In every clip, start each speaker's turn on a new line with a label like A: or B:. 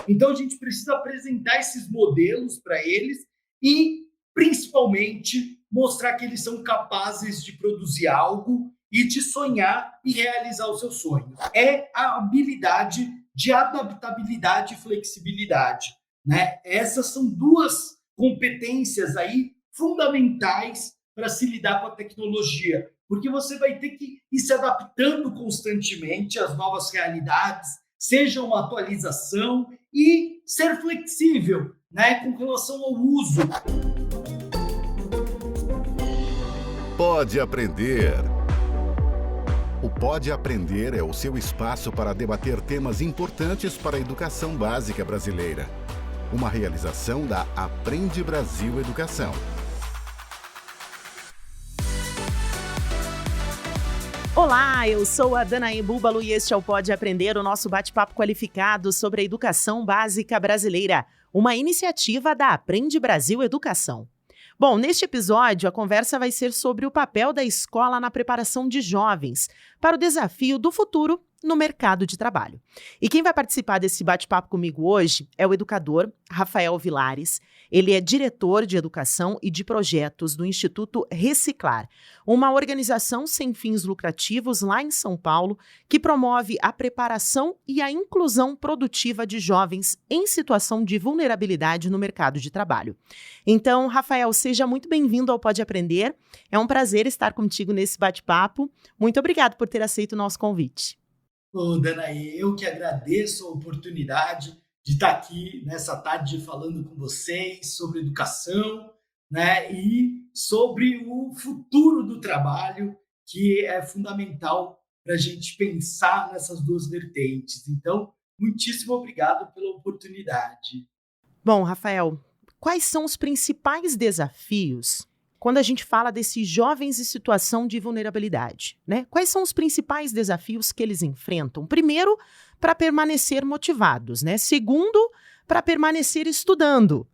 A: Então, a gente precisa apresentar esses modelos para eles e, principalmente, mostrar que eles são capazes de produzir algo e de sonhar e realizar os seus sonhos. É a habilidade de adaptabilidade e flexibilidade, né? Essas são duas competências aí fundamentais para se lidar com a tecnologia, porque você vai ter que ir se adaptando constantemente às novas realidades, seja uma atualização e ser flexível, né, com relação ao uso.
B: Pode Aprender. O Pode Aprender é o seu espaço para debater temas importantes para a educação básica brasileira. Uma realização da Aprende Brasil Educação.
C: Olá, eu sou a Danaí Búbalo e este é o Pode Aprender, o nosso bate-papo qualificado sobre a educação básica brasileira, uma iniciativa da Aprende Brasil Educação. Bom, neste episódio, a conversa vai ser sobre o papel da escola na preparação de jovens para o desafio do futuro no mercado de trabalho. E quem vai participar desse bate-papo comigo hoje é o educador Rafael Vilares. Ele é diretor de educação e de projetos do Instituto Reciclar, uma organização sem fins lucrativos lá em São Paulo que promove a preparação e a inclusão produtiva de jovens em situação de vulnerabilidade no mercado de trabalho. Então, Rafael, seja muito bem-vindo ao Pode Aprender. É um prazer estar contigo nesse bate-papo. Muito obrigado por ter aceito o nosso convite.
A: Danaí, eu que agradeço a oportunidade de estar aqui nessa tarde falando com vocês sobre educação, né, e sobre o futuro do trabalho, que é fundamental para a gente pensar nessas duas vertentes. Então, muitíssimo obrigado pela oportunidade.
C: Bom, Rafael, quais são os principais desafios quando a gente fala desses jovens em situação de vulnerabilidade, né? Quais são os principais desafios que eles enfrentam? Primeiro, para permanecer motivados, né? Segundo, para permanecer estudando.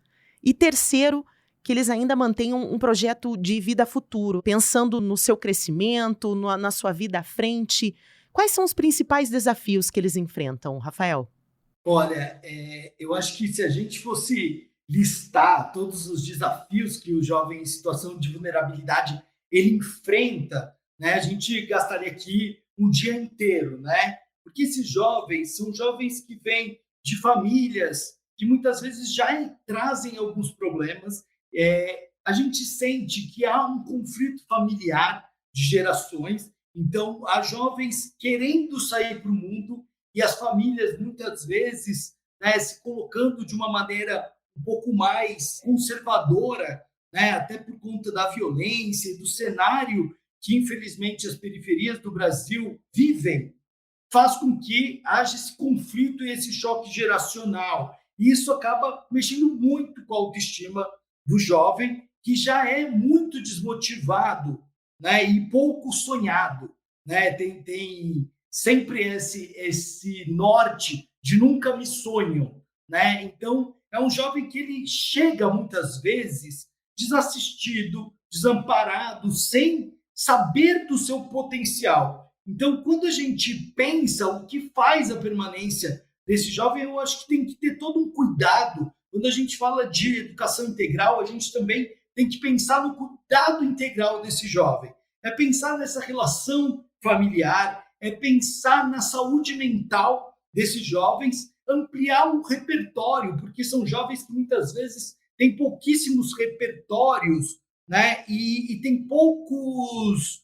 C: E terceiro, que eles ainda mantenham um projeto de vida futuro, pensando no seu crescimento, na sua vida à frente. Quais são os principais desafios que eles enfrentam, Rafael?
A: Olha, eu acho que se a gente fosse listar todos os desafios que o jovem em situação de vulnerabilidade ele enfrenta, né? A gente gastaria aqui um dia inteiro, né? Porque esses jovens são jovens que vêm de famílias que muitas vezes já trazem alguns problemas. A gente sente que há um conflito familiar de gerações, então há jovens querendo sair para o mundo e as famílias muitas vezes, né, se colocando de uma maneira um pouco mais conservadora, né, até por conta da violência e do cenário que, infelizmente, as periferias do Brasil vivem, faz com que haja esse conflito e esse choque geracional. E isso acaba mexendo muito com a autoestima do jovem, que já é muito desmotivado, né, e pouco sonhado. Né? Tem sempre esse norte de nunca me sonho. Né? Então, é um jovem que ele chega muitas vezes desassistido, desamparado, sem saber do seu potencial. Então, quando a gente pensa o que faz a permanência desse jovem, eu acho que tem que ter todo um cuidado. Quando a gente fala de educação integral, a gente também tem que pensar no cuidado integral desse jovem. É pensar nessa relação familiar, é pensar na saúde mental desses jovens, ampliar o repertório, porque são jovens que muitas vezes têm pouquíssimos repertórios, né? E tem poucos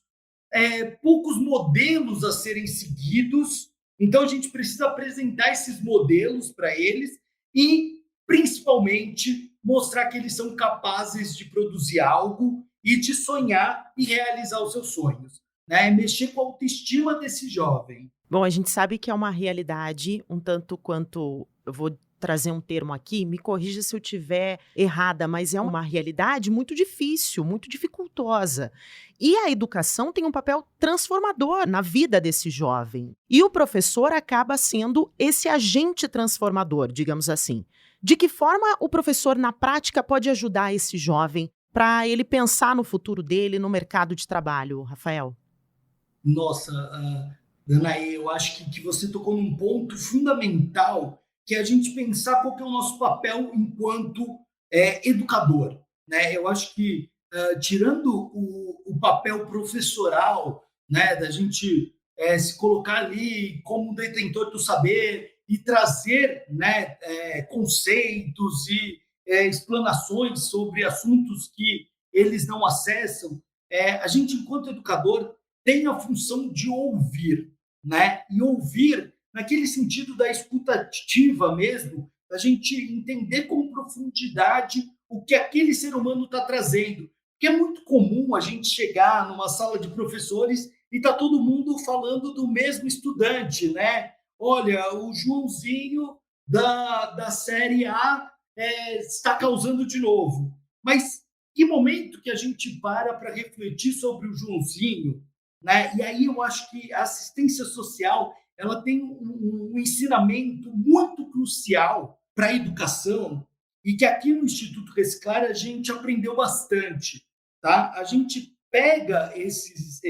A: modelos a serem seguidos. Então, a gente precisa apresentar esses modelos para eles e, principalmente, mostrar que eles são capazes de produzir algo e de sonhar e realizar os seus sonhos. Né? Mexer com a autoestima desse jovem.
C: Bom, a gente sabe que é uma realidade um tanto quanto, eu vou trazer um termo aqui, me corrija se eu estiver errada, mas é uma realidade muito difícil, muito dificultosa. E a educação tem um papel transformador na vida desse jovem. E o professor acaba sendo esse agente transformador, digamos assim. De que forma o professor, na prática, pode ajudar esse jovem para ele pensar no futuro dele, no mercado de trabalho, Rafael?
A: Nossa, Danaí, eu acho que você tocou num ponto fundamental que é a gente pensar qual que é o nosso papel enquanto educador, né? Eu acho que, tirando o papel professoral, né, da gente se colocar ali como detentor do saber e trazer, né, conceitos e explanações sobre assuntos que eles não acessam, a gente, enquanto educador, tem a função de ouvir, né? E ouvir naquele sentido da escuta ativa mesmo, da gente entender com profundidade o que aquele ser humano está trazendo. Porque é muito comum a gente chegar numa sala de professores e tá todo mundo falando do mesmo estudante, né? Olha, o Joãozinho da série A está causando de novo. Mas que momento que a gente para refletir sobre o Joãozinho, né? E aí eu acho que a assistência social ela tem um ensinamento muito crucial para a educação e que aqui no Instituto Reciclar a gente aprendeu bastante, tá? A gente pega esses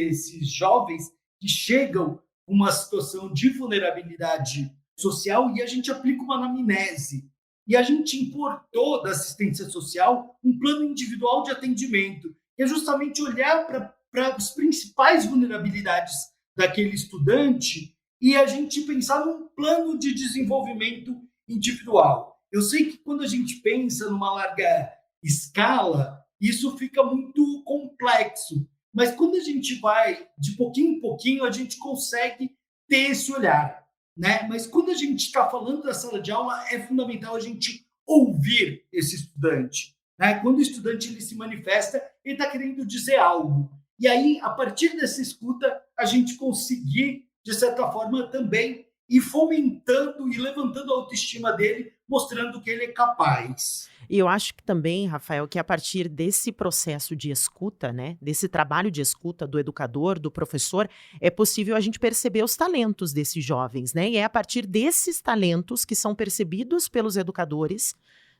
A: jovens que chegam com uma situação de vulnerabilidade social e a gente aplica uma anamnese. E a gente importou da assistência social um plano individual de atendimento, que é justamente olhar para as principais vulnerabilidades daquele estudante e a gente pensar num plano de desenvolvimento individual. Eu sei que quando a gente pensa numa larga escala, isso fica muito complexo, mas quando a gente vai de pouquinho em pouquinho, a gente consegue ter esse olhar, né? Mas quando a gente está falando da sala de aula, é fundamental a gente ouvir esse estudante, né? Quando o estudante ele se manifesta, ele está querendo dizer algo. E aí, a partir dessa escuta, a gente conseguir, de certa forma, também ir fomentando e levantando a autoestima dele, mostrando que ele é capaz.
C: E eu acho que também, Rafael, que a partir desse processo de escuta, né, desse trabalho de escuta do educador, do professor, é possível a gente perceber os talentos desses jovens, né? E é a partir desses talentos que são percebidos pelos educadores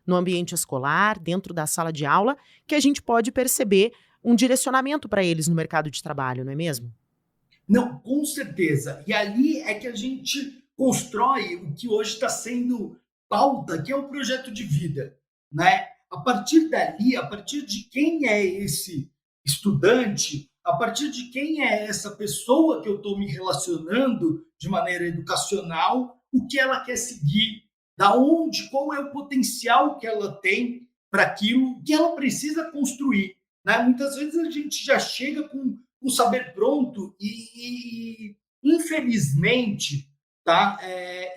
C: no ambiente escolar, dentro da sala de aula, que a gente pode perceber um direcionamento para eles no mercado de trabalho, não é mesmo?
A: Não, com certeza. E ali é que a gente constrói o que hoje está sendo pauta, que é o projeto de vida, né? A partir dali, a partir de quem é esse estudante, a partir de quem é essa pessoa que eu estou me relacionando de maneira educacional, o que ela quer seguir, da onde, qual é o potencial que ela tem para aquilo que ela precisa construir, né? Muitas vezes a gente já chega com o saber pronto e infelizmente, tá?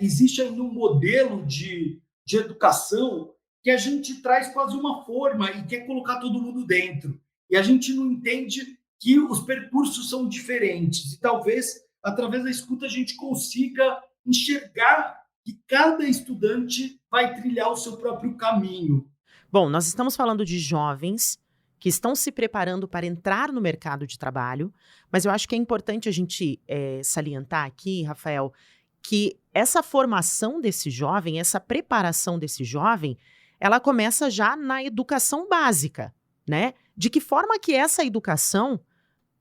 A: Existe ainda um modelo de educação que a gente traz quase uma forma e quer colocar todo mundo dentro. E a gente não entende que os percursos são diferentes. E talvez, através da escuta, a gente consiga enxergar que cada estudante vai trilhar o seu próprio caminho.
C: Bom, nós estamos falando de jovens que estão se preparando para entrar no mercado de trabalho, mas eu acho que é importante a gente salientar aqui, Rafael, que essa formação desse jovem, essa preparação desse jovem, ela começa já na educação básica, né? De que forma que essa educação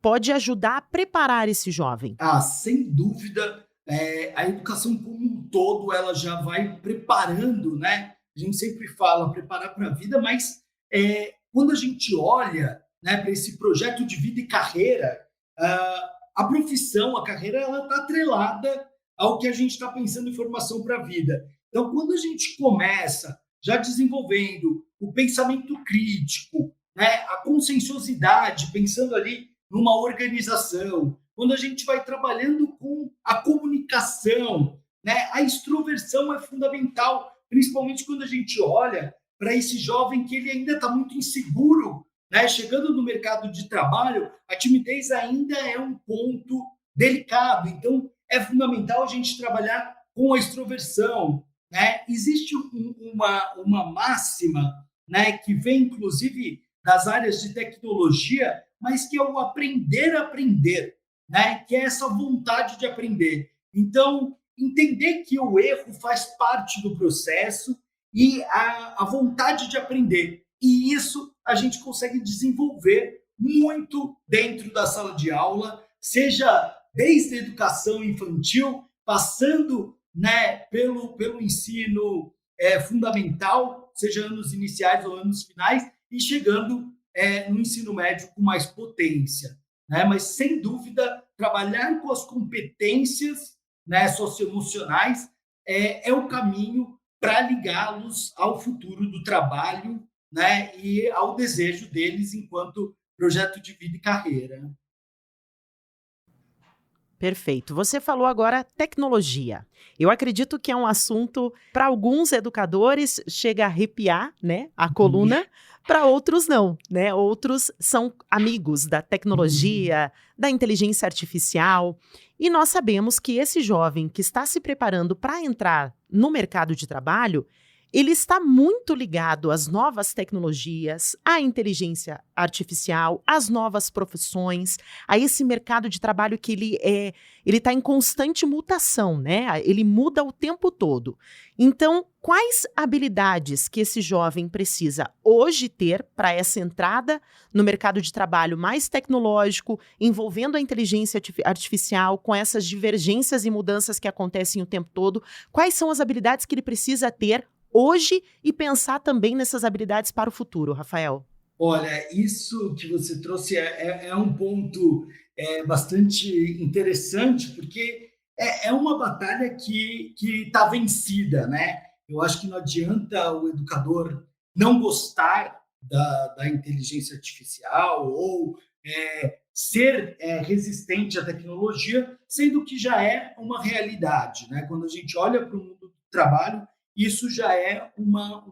C: pode ajudar a preparar esse jovem?
A: Sem dúvida, a educação como um todo, ela já vai preparando, né? A gente sempre fala preparar para a vida, mas quando a gente olha, né, para esse projeto de vida e carreira, a profissão, a carreira, ela está atrelada ao que a gente está pensando em formação para a vida. Então, quando a gente começa já desenvolvendo o pensamento crítico, né, a conscienciosidade, pensando ali numa organização, quando a gente vai trabalhando com a comunicação, né, a extroversão é fundamental, principalmente quando a gente olha para esse jovem que ele ainda está muito inseguro, né? Chegando no mercado de trabalho, a timidez ainda é um ponto delicado. Então, é fundamental a gente trabalhar com a extroversão, né? Existe uma máxima, né, que vem, inclusive, das áreas de tecnologia, mas que é o aprender a aprender, né? Que é essa vontade de aprender. Então, entender que o erro faz parte do processo e a vontade de aprender. E isso a gente consegue desenvolver muito dentro da sala de aula, seja desde a educação infantil, passando né, pelo ensino fundamental, seja anos iniciais ou anos finais, e chegando no ensino médio com mais potência, né? Mas, sem dúvida, trabalhar com as competências, né, socioemocionais é o caminho para ligá-los ao futuro do trabalho, né, e ao desejo deles enquanto projeto de vida e carreira.
C: Perfeito. Você falou agora tecnologia. Eu acredito que é um assunto, para alguns educadores, chega a arrepiar, né, a coluna, para outros não, né? Outros são amigos da tecnologia, da inteligência artificial. E nós sabemos que esse jovem que está se preparando para entrar no mercado de trabalho, ele está muito ligado às novas tecnologias, à inteligência artificial, às novas profissões, a esse mercado de trabalho que ele está em constante mutação, né? Ele muda o tempo todo. Então, quais habilidades que esse jovem precisa hoje ter para essa entrada no mercado de trabalho mais tecnológico, envolvendo a inteligência artificial, com essas divergências e mudanças que acontecem o tempo todo? Quais são as habilidades que ele precisa ter hoje e pensar também nessas habilidades para o futuro, Rafael?
A: Olha, isso que você trouxe é um ponto bastante interessante, porque é uma batalha que está vencida, né? Eu acho que não adianta o educador não gostar da inteligência artificial ou ser resistente à tecnologia, sendo que já é uma realidade, né? Quando a gente olha para o mundo do trabalho, isso já é uma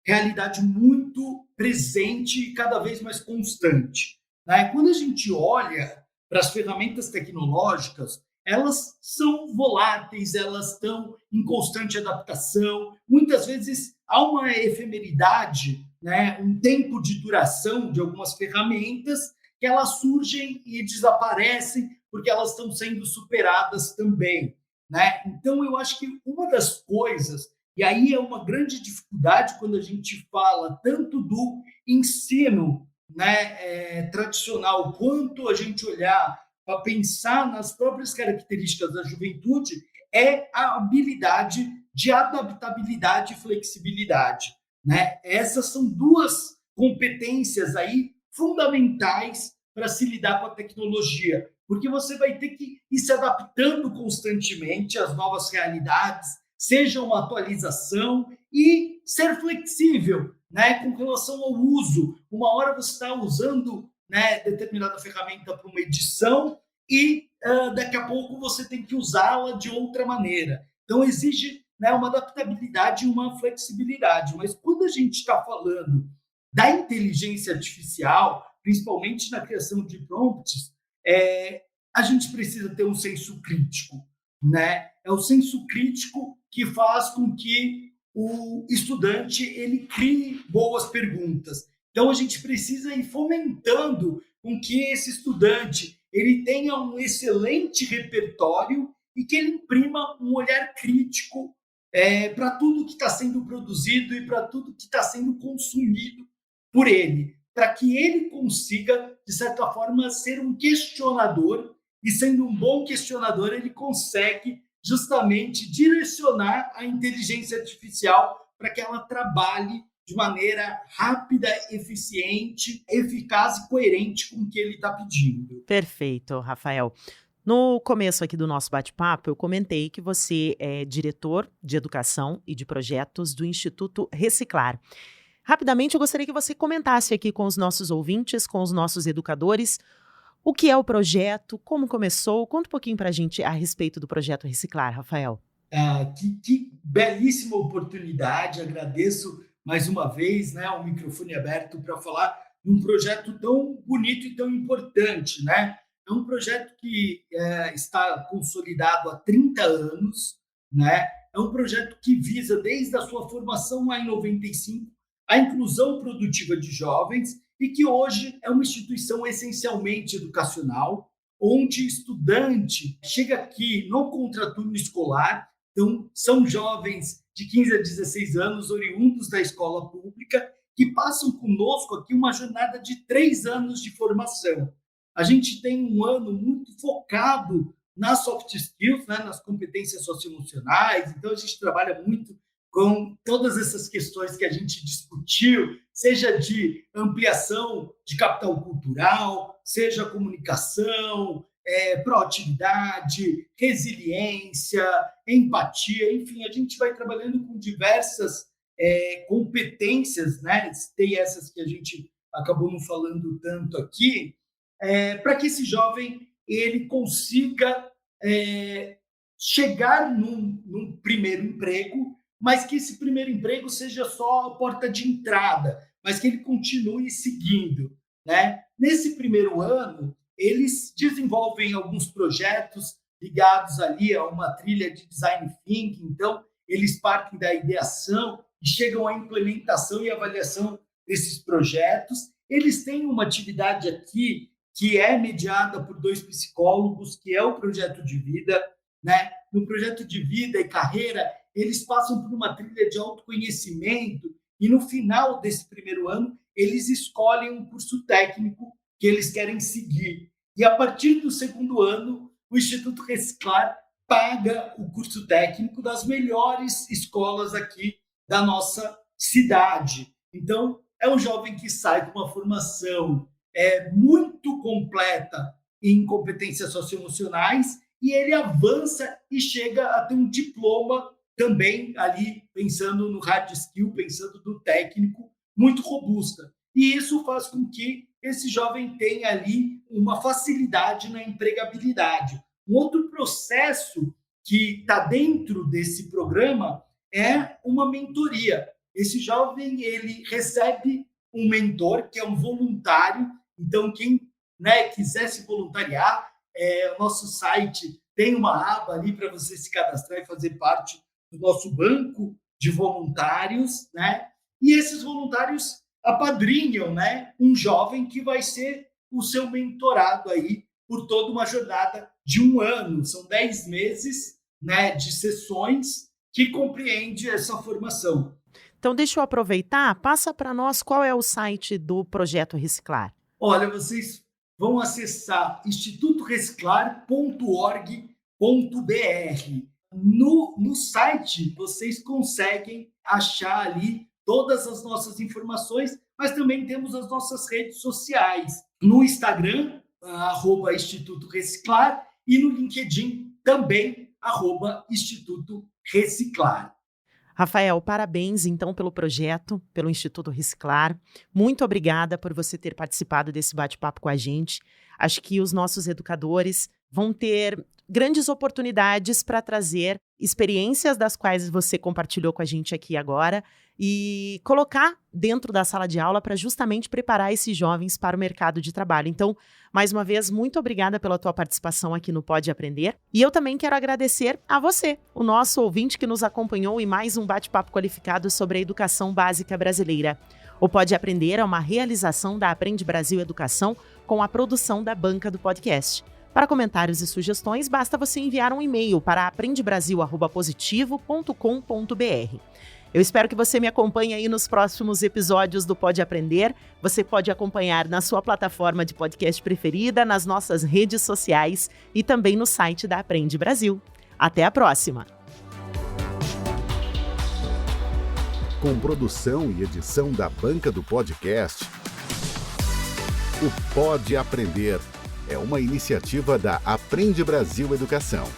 A: realidade muito presente e cada vez mais constante, né? Quando a gente olha para as ferramentas tecnológicas, elas são voláteis, elas estão em constante adaptação, muitas vezes há uma efemeridade, né? Um tempo de duração de algumas ferramentas que elas surgem e desaparecem porque elas estão sendo superadas também, né? Então, eu acho que uma das coisas, e aí é uma grande dificuldade quando a gente fala tanto do ensino, né, tradicional, quanto a gente olhar para pensar nas próprias características da juventude, é a habilidade de adaptabilidade e flexibilidade, né? Essas são duas competências aí fundamentais para se lidar com a tecnologia, porque você vai ter que ir se adaptando constantemente às novas realidades, seja uma atualização e ser flexível, né, com relação ao uso. Uma hora você está usando, né, determinada ferramenta para uma edição e daqui a pouco você tem que usá-la de outra maneira. Então, exige, né, uma adaptabilidade e uma flexibilidade. Mas quando a gente está falando da inteligência artificial, principalmente na criação de prompts, a gente precisa ter um senso crítico, né? É o senso crítico que faz com que o estudante ele crie boas perguntas. Então, a gente precisa ir fomentando com que esse estudante ele tenha um excelente repertório e que ele imprima um olhar crítico para tudo que está sendo produzido e para tudo que está sendo consumido por ele, para que ele consiga, de certa forma, ser um questionador, e sendo um bom questionador, ele consegue justamente direcionar a inteligência artificial para que ela trabalhe de maneira rápida, eficiente, eficaz e coerente com o que ele está pedindo.
C: Perfeito, Rafael. No começo aqui do nosso bate-papo, eu comentei que você é diretor de educação e de projetos do Instituto Reciclar. Rapidamente, eu gostaria que você comentasse aqui com os nossos ouvintes, com os nossos educadores, o que é o projeto, como começou. Conta um pouquinho para a gente a respeito do projeto Reciclar, Rafael.
A: Que belíssima oportunidade, agradeço mais uma vez, né, o microfone aberto para falar de um projeto tão bonito e tão importante, né? É um projeto que está consolidado há 30 anos, né? É um projeto que visa, desde a sua formação lá em 95, a inclusão produtiva de jovens e que hoje é uma instituição essencialmente educacional, onde estudante chega aqui no contraturno escolar. Então, são jovens de 15 a 16 anos, oriundos da escola pública, que passam conosco aqui uma jornada de 3 anos de formação. A gente tem um ano muito focado nas soft skills, né, nas competências socioemocionais. Então, a gente trabalha muito com todas essas questões que a gente discutiu, seja de ampliação de capital cultural, seja comunicação, proatividade, resiliência, empatia, enfim, a gente vai trabalhando com diversas competências, né? Tem essas que a gente acabou não falando tanto aqui, para que esse jovem ele consiga chegar num primeiro emprego, mas que esse primeiro emprego seja só a porta de entrada, mas que ele continue seguindo, né? Nesse primeiro ano, eles desenvolvem alguns projetos ligados ali a uma trilha de design thinking, então eles partem da ideação e chegam à implementação e avaliação desses projetos. Eles têm uma atividade aqui que é mediada por 2 psicólogos, que é o projeto de vida, né? No projeto de vida e carreira, eles passam por uma trilha de autoconhecimento e no final desse primeiro ano, eles escolhem um curso técnico que eles querem seguir. E a partir do segundo ano, o Instituto Reciclar paga o curso técnico das melhores escolas aqui da nossa cidade. Então, é um jovem que sai com uma formação muito completa em competências socioemocionais e ele avança e chega a ter um diploma também ali, pensando no hard skill, pensando no técnico, muito robusta. E isso faz com que esse jovem tenha ali uma facilidade na empregabilidade. Um outro processo que está dentro desse programa é uma mentoria. Esse jovem ele recebe um mentor, que é um voluntário. Então, quem quiser se voluntariar, o nosso site tem uma aba ali para você se cadastrar e fazer parte do nosso banco de voluntários, né? E esses voluntários apadrinham, né, um jovem que vai ser o seu mentorado aí por toda uma jornada de 1 ano. São 10 meses, né, de sessões que compreende essa formação.
C: Então, deixa eu aproveitar, passa para nós qual é o site do Projeto Reciclar.
A: Olha, vocês vão acessar institutorreciclar.org.br. No site, vocês conseguem achar ali todas as nossas informações, mas também temos as nossas redes sociais. No Instagram, @Instituto Reciclar, e no LinkedIn também, @Instituto Reciclar.
C: Rafael, parabéns então pelo projeto, pelo Instituto Reciclar. Muito obrigada por você ter participado desse bate-papo com a gente. Acho que os nossos educadores vão ter grandes oportunidades para trazer experiências das quais você compartilhou com a gente aqui agora e colocar dentro da sala de aula para justamente preparar esses jovens para o mercado de trabalho. Então, mais uma vez, muito obrigada pela tua participação aqui no Pode Aprender. E eu também quero agradecer a você, o nosso ouvinte que nos acompanhou em mais um bate-papo qualificado sobre a educação básica brasileira. O Pode Aprender é uma realização da Aprende Brasil Educação com a produção da banca do podcast. Para comentários e sugestões, basta você enviar um e-mail para aprendebrasil@positivo.com.br. Eu espero que você me acompanhe aí nos próximos episódios do Pode Aprender. Você pode acompanhar na sua plataforma de podcast preferida, nas nossas redes sociais e também no site da Aprende Brasil. Até a próxima!
B: Com produção e edição da banca do podcast, o Pode Aprender é uma iniciativa da Aprende Brasil Educação.